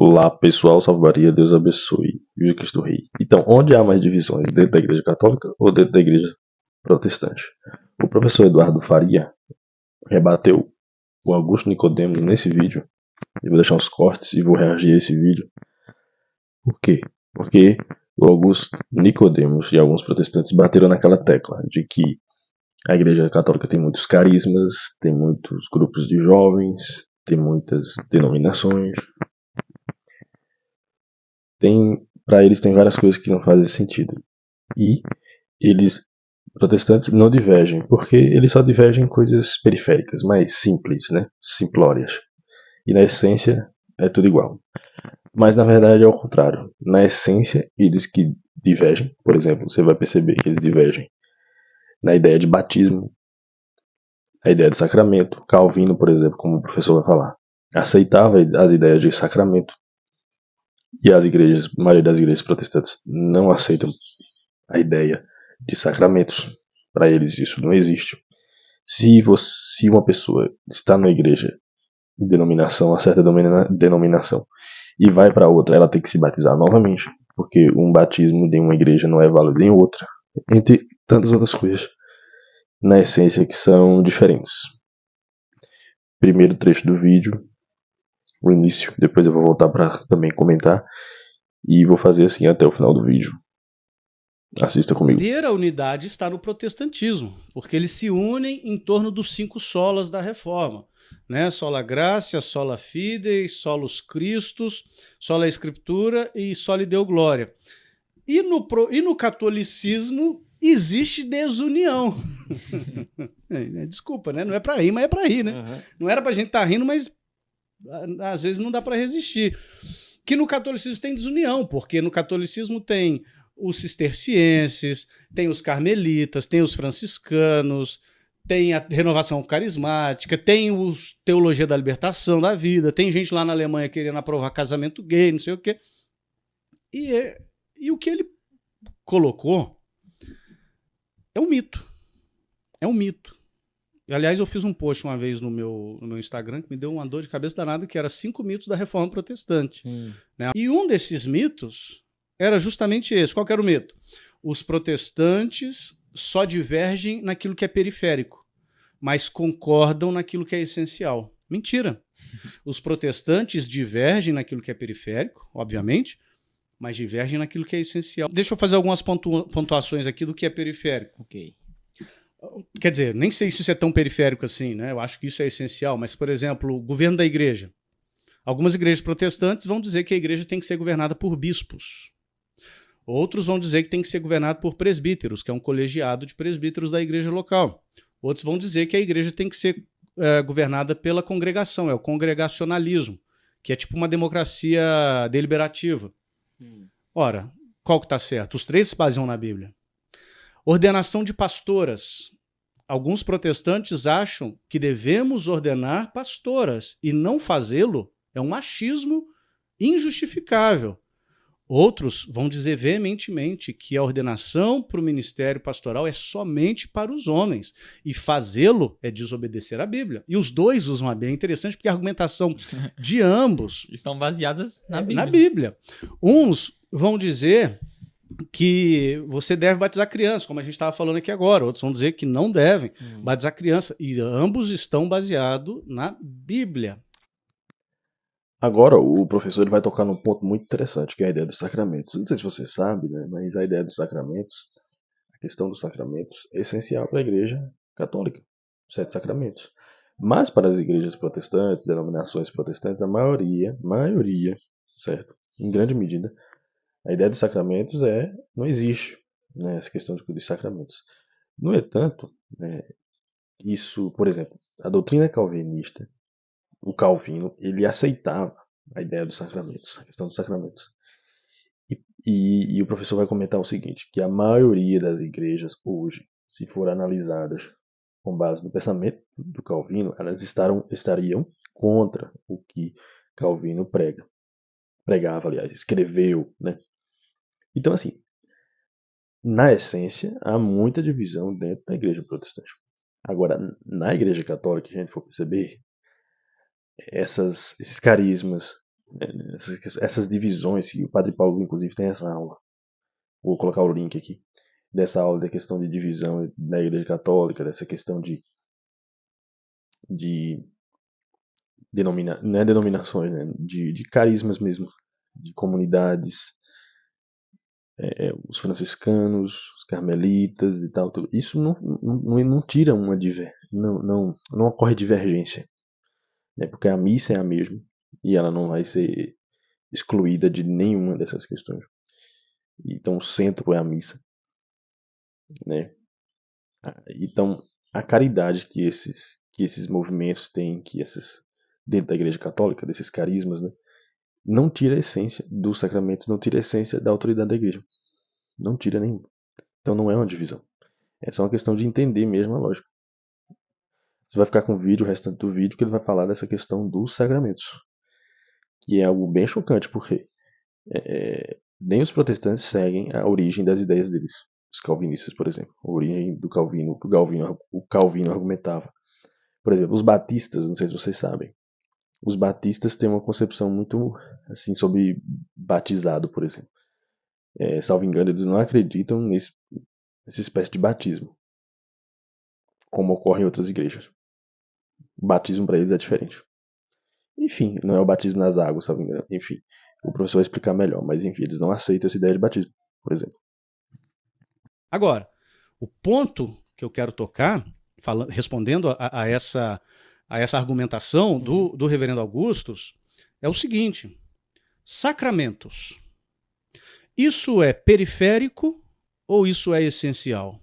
Olá pessoal, salve Maria, Deus abençoe. Viva Cristo Rei. Então, onde há mais divisões? Dentro da Igreja Católica ou dentro da Igreja Protestante? O professor Eduardo Faria rebateu o Augusto Nicodemos nesse vídeo. Eu vou deixar uns cortes e vou reagir a esse vídeo. Por quê? Porque o Augusto Nicodemos e alguns protestantes bateram naquela tecla de que a Igreja Católica tem muitos carismas, tem muitos grupos de jovens, tem muitas denominações. Para eles tem várias coisas que não fazem sentido. E eles, protestantes, não divergem, porque eles só divergem em coisas periféricas, mais simples, né? Simplórias. E na essência é tudo igual. Mas na verdade é o contrário. Na essência, eles que divergem, por exemplo, você vai perceber que eles divergem na ideia de batismo, a ideia de sacramento. Calvino, por exemplo, como o professor vai falar, aceitava as ideias de sacramento. E as igrejas, a maioria das igrejas protestantes não aceitam a ideia de sacramentos. Para eles isso não existe. Se uma pessoa está numa igreja de denominação, uma certa denominação, e vai para outra, ela tem que se batizar novamente, porque um batismo de uma igreja não é válido em outra, entre tantas outras coisas, na essência, que são diferentes. Primeiro trecho do vídeo, o início, depois eu vou voltar para também comentar, e vou fazer assim até o final do vídeo. Assista comigo. A unidade está no protestantismo, porque eles se unem em torno dos 5 solas da reforma, né? Sola Gratia, Sola Fide, Solus Christus, Sola Escritura e Soli Deo Glória. E no catolicismo existe desunião. Desculpa, né? Não é para rir, mas é para rir, né? Uhum. Não era para a gente estar rindo, mas às vezes não dá para resistir. Que no catolicismo tem desunião, porque no catolicismo tem os cistercienses, tem os carmelitas, tem os franciscanos, tem a renovação carismática, tem os teologia da libertação da vida, tem gente lá na Alemanha querendo aprovar casamento gay, não sei o quê. E o que ele colocou é um mito. É um mito. Aliás, eu fiz um post uma vez no meu Instagram que me deu uma dor de cabeça danada, que era 5 mitos da Reforma Protestante. Né? E um desses mitos era justamente esse. Qual que era o mito? Os protestantes só divergem naquilo que é periférico, mas concordam naquilo que é essencial. Mentira. Os protestantes divergem naquilo que é periférico, obviamente, mas divergem naquilo que é essencial. Deixa eu fazer algumas pontuações aqui do que é periférico. Ok. Quer dizer, nem sei se isso é tão periférico assim, né? Eu acho que isso é essencial, mas, por exemplo, o governo da igreja. Algumas igrejas protestantes vão dizer que a igreja tem que ser governada por bispos. Outros vão dizer que tem que ser governado por presbíteros, que é um colegiado de presbíteros da igreja local. Outros vão dizer que a igreja tem que ser governada pela congregação, é o congregacionalismo, que é tipo uma democracia deliberativa. Ora, qual que está certo? Os 3 se baseiam na Bíblia. Ordenação de pastoras. Alguns protestantes acham que devemos ordenar pastoras e não fazê-lo é um machismo injustificável. Outros vão dizer veementemente que a ordenação para o ministério pastoral é somente para os homens e fazê-lo é desobedecer à Bíblia. E os dois usam a Bíblia. É interessante porque a argumentação de ambos estão baseadas na Bíblia. Na Bíblia. Uns vão dizer que você deve batizar criança, como a gente estava falando aqui agora. Outros vão dizer que não devem batizar criança. E ambos estão baseados na Bíblia. Agora o professor ele vai tocar num ponto muito interessante, que é a ideia dos sacramentos. Não sei se você sabe, né, mas a ideia dos sacramentos, a questão dos sacramentos, é essencial para a Igreja Católica. 7 sacramentos. Mas para as igrejas protestantes, denominações protestantes, a maioria, certo? Em grande medida, a ideia dos sacramentos não existe, né, essa questão dos sacramentos. No entanto, isso, por exemplo, a doutrina calvinista, o Calvino, ele aceitava a ideia dos sacramentos, a questão dos sacramentos. E o professor vai comentar o seguinte, que a maioria das igrejas hoje, se for analisadas com base no pensamento do Calvino, elas estariam contra o que Calvino pregava, aliás, escreveu, né? Então, assim, na essência, há muita divisão dentro da igreja protestante. Agora, na igreja católica, se a gente for perceber, esses carismas, essas divisões, que o Padre Paulo, inclusive, tem essa aula. Vou colocar o link aqui. Dessa aula da questão de divisão da Igreja Católica, dessa questão de não é denominações, né? De carismas mesmo, de comunidades, os franciscanos, os carmelitas e tal. Tudo. Isso não tira uma não ocorre divergência, né? Porque a missa é a mesma e ela não vai ser excluída de nenhuma dessas questões. Então o centro é a missa, né? Então a caridade que esses movimentos têm, dentro da Igreja Católica, desses carismas, né? Não tira a essência do sacramento, não tira a essência da autoridade da Igreja. Não tira nenhum. Então não é uma divisão. É só uma questão de entender mesmo a lógica. Você vai ficar com o restante do vídeo, que ele vai falar dessa questão dos sacramentos. Que é algo bem chocante, porque nem os protestantes seguem a origem das ideias deles. Os calvinistas, por exemplo. A origem do Calvino, que o Calvino argumentava. Por exemplo, os batistas, não sei se vocês sabem. Os batistas têm uma concepção muito assim sobre batizado, por exemplo. Salvo engano, eles não acreditam nessa espécie de batismo, como ocorre em outras igrejas. O batismo para eles é diferente. Enfim, não é o batismo nas águas, salvo engano. Enfim, o professor vai explicar melhor, mas enfim, eles não aceitam essa ideia de batismo, por exemplo. Agora, o ponto que eu quero tocar, respondendo a essa argumentação do reverendo Augustus, é o seguinte: sacramentos, isso é periférico ou isso é essencial?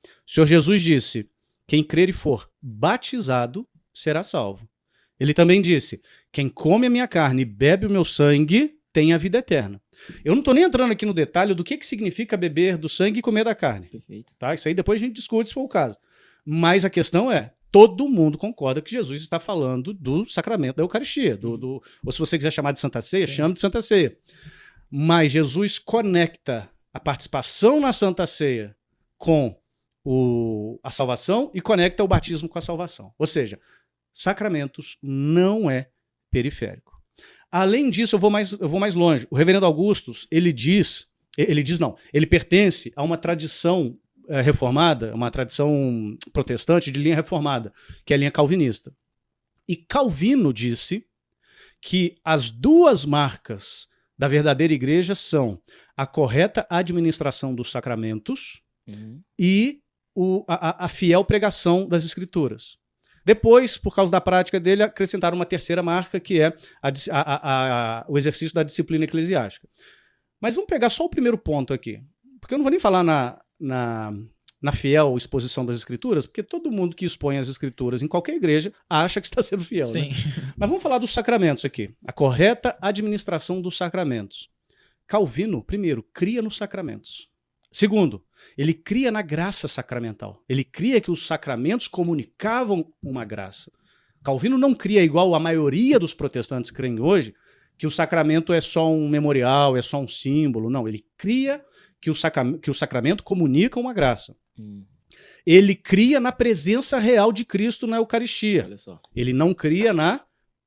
O Senhor Jesus disse: quem crer e for batizado será salvo. Ele também disse: quem come a minha carne e bebe o meu sangue tem a vida eterna. Eu não estou nem entrando aqui no detalhe do que significa beber do sangue e comer da carne. Perfeito. Tá? Isso aí depois a gente discute se for o caso. Mas a questão é, todo mundo concorda que Jesus está falando do sacramento da Eucaristia. Ou se você quiser chamar de Santa Ceia, chame de Santa Ceia. Mas Jesus conecta a participação na Santa Ceia com a salvação e conecta o batismo com a salvação. Ou seja, sacramentos não é periférico. Além disso, eu vou mais longe. O reverendo Augustus, ele pertence a uma tradição reformada, uma tradição protestante de linha reformada, que é a linha calvinista. E Calvino disse que as duas marcas da verdadeira igreja são a correta administração dos sacramentos e a fiel pregação das escrituras. Depois, por causa da prática dele, acrescentaram uma terceira marca, que é o exercício da disciplina eclesiástica. Mas vamos pegar só o primeiro ponto aqui, porque eu não vou nem falar na fiel exposição das escrituras, porque todo mundo que expõe as escrituras em qualquer igreja acha que está sendo fiel. Sim. Né? Mas vamos falar dos sacramentos aqui. A correta administração dos sacramentos. Calvino, primeiro, cria nos sacramentos. Segundo, ele cria na graça sacramental. Ele cria que os sacramentos comunicavam uma graça. Calvino não cria, igual a maioria dos protestantes creem hoje, que o sacramento é só um memorial, é só um símbolo. Não, ele cria que o sacramento comunica uma graça. Ele cria na presença real de Cristo na Eucaristia. Olha só. Ele não cria na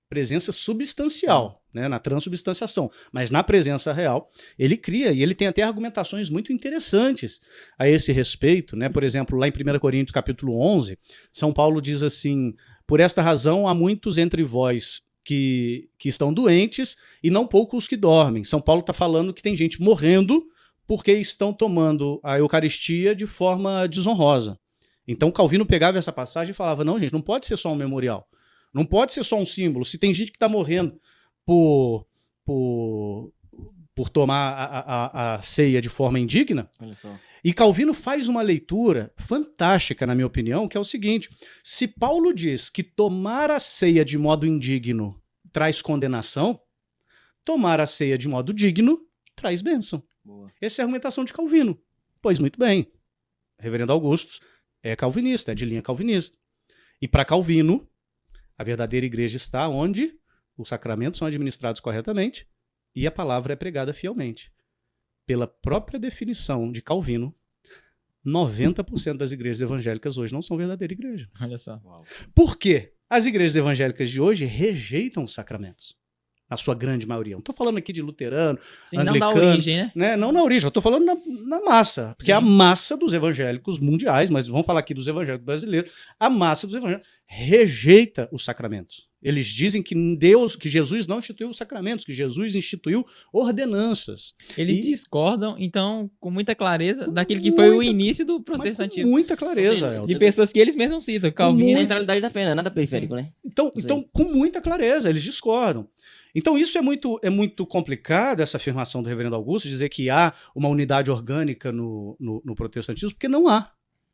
presença substancial, né, na transubstanciação, mas na presença real ele cria, e ele tem até argumentações muito interessantes a esse respeito, né? Por exemplo, lá em 1 Coríntios capítulo 11, São Paulo diz assim: por esta razão há muitos entre vós que estão doentes e não poucos que dormem. São Paulo está falando que tem gente morrendo porque estão tomando a Eucaristia de forma desonrosa. Então Calvino pegava essa passagem e falava: não, gente, não pode ser só um memorial. Não pode ser só um símbolo. Se tem gente que está morrendo por tomar a ceia de forma indigna. Olha só. E Calvino faz uma leitura fantástica, na minha opinião, que é o seguinte: se Paulo diz que tomar a ceia de modo indigno traz condenação, tomar a ceia de modo digno traz bênção. Boa. Essa é a argumentação de Calvino. Pois muito bem. Reverendo Augustus é calvinista, é de linha calvinista. E para Calvino, a verdadeira igreja está onde os sacramentos são administrados corretamente e a palavra é pregada fielmente. Pela própria definição de Calvino, 90% das igrejas evangélicas hoje não são verdadeira igreja. Olha só. Por quê? As igrejas evangélicas de hoje rejeitam os sacramentos. na sua grande maioria. Não estou falando aqui de luterano, Sim, anglicano, não da origem, né? Não na origem, eu estou falando na massa. Porque Sim. a massa dos evangélicos mundiais, mas vamos falar aqui dos evangélicos brasileiros, a massa dos evangélicos rejeita os sacramentos. Eles dizem que que Jesus não instituiu os sacramentos, que Jesus instituiu ordenanças. Eles discordam, então, com muita clareza, daquilo que foi o início do protestantismo. Com muita clareza, Seja, Helder. De pessoas que eles mesmos citam, Calvino. Centralidade da fé, não é nada periférico, né? Então, com muita clareza, eles discordam. Então, isso é muito complicado, essa afirmação do reverendo Augusto, dizer que há uma unidade orgânica no protestantismo, porque não há.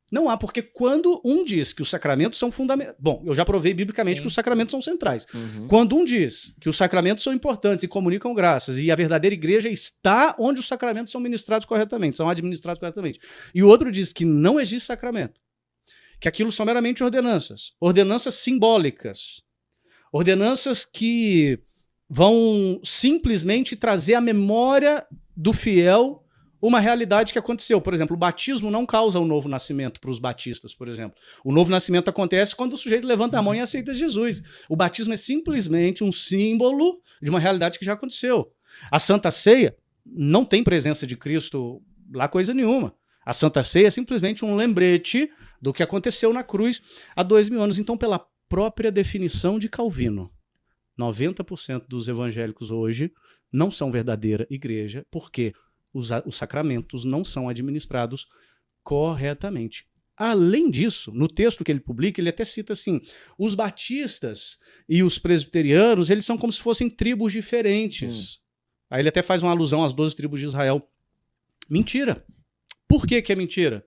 Não há, porque quando um diz que os sacramentos são fundamentais... Bom, eu já provei biblicamente que os sacramentos são centrais. Quando um diz que os sacramentos são importantes e comunicam graças, e a verdadeira igreja está onde os sacramentos são ministrados corretamente, são administrados corretamente, e o outro diz que não existe sacramento, que aquilo são meramente ordenanças simbólicas, ordenanças que vão simplesmente trazer à memória do fiel uma realidade que aconteceu. Por exemplo, o batismo não causa o novo nascimento para os batistas, por exemplo. O novo nascimento acontece quando o sujeito levanta a mão e aceita Jesus. O batismo é simplesmente um símbolo de uma realidade que já aconteceu. A Santa Ceia não tem presença de Cristo lá coisa nenhuma. A Santa Ceia é simplesmente um lembrete do que aconteceu na cruz há 2000 anos. Então, pela própria definição de Calvino, 90% dos evangélicos hoje não são verdadeira igreja, porque os sacramentos não são administrados corretamente. Além disso, no texto que ele publica, ele até cita assim, os batistas e os presbiterianos, eles são como se fossem tribos diferentes. Aí ele até faz uma alusão às 12 tribos de Israel. Mentira. Por que é mentira?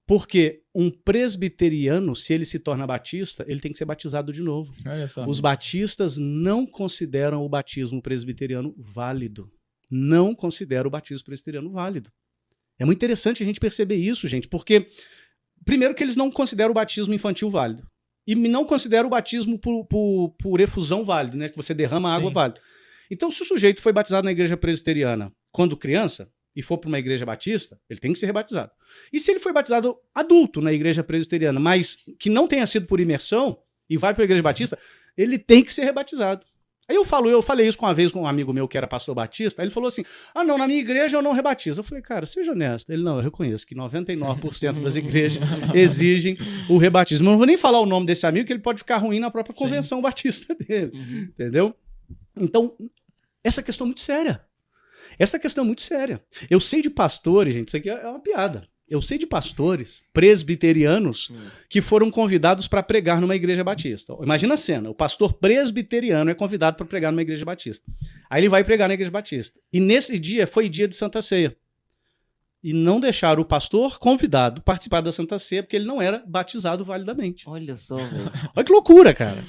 Porque um presbiteriano, se ele se torna batista, ele tem que ser batizado de novo. Olha só. Os batistas não consideram o batismo presbiteriano válido. Não consideram o batismo presbiteriano válido. É muito interessante a gente perceber isso, gente, porque, primeiro, que eles não consideram o batismo infantil válido. E não consideram o batismo por efusão válido, né? Que você derrama água válido. Então, se o sujeito foi batizado na igreja presbiteriana quando criança, e for para uma igreja batista, ele tem que ser rebatizado. E se ele foi batizado adulto na igreja presbiteriana, mas que não tenha sido por imersão, e vai para a igreja batista, ele tem que ser rebatizado. Aí eu falei isso uma vez com um amigo meu que era pastor batista, aí ele falou assim, não, na minha igreja eu não rebatizo. Eu falei, cara, seja honesto. Ele, não, eu reconheço que 99% das igrejas exigem o rebatismo. Eu não vou nem falar o nome desse amigo, que ele pode ficar ruim na própria convenção batista dele, entendeu? Então, essa questão é muito séria. Essa questão é muito séria. Eu sei de pastores, gente, isso aqui é uma piada. Eu sei de pastores presbiterianos que foram convidados para pregar numa igreja batista. Imagina a cena, o pastor presbiteriano é convidado para pregar numa igreja batista. Aí ele vai pregar na igreja batista. E nesse dia foi dia de Santa Ceia. E não deixaram o pastor convidado participar da Santa Ceia porque ele não era batizado validamente. Olha só, velho. Olha que loucura, cara.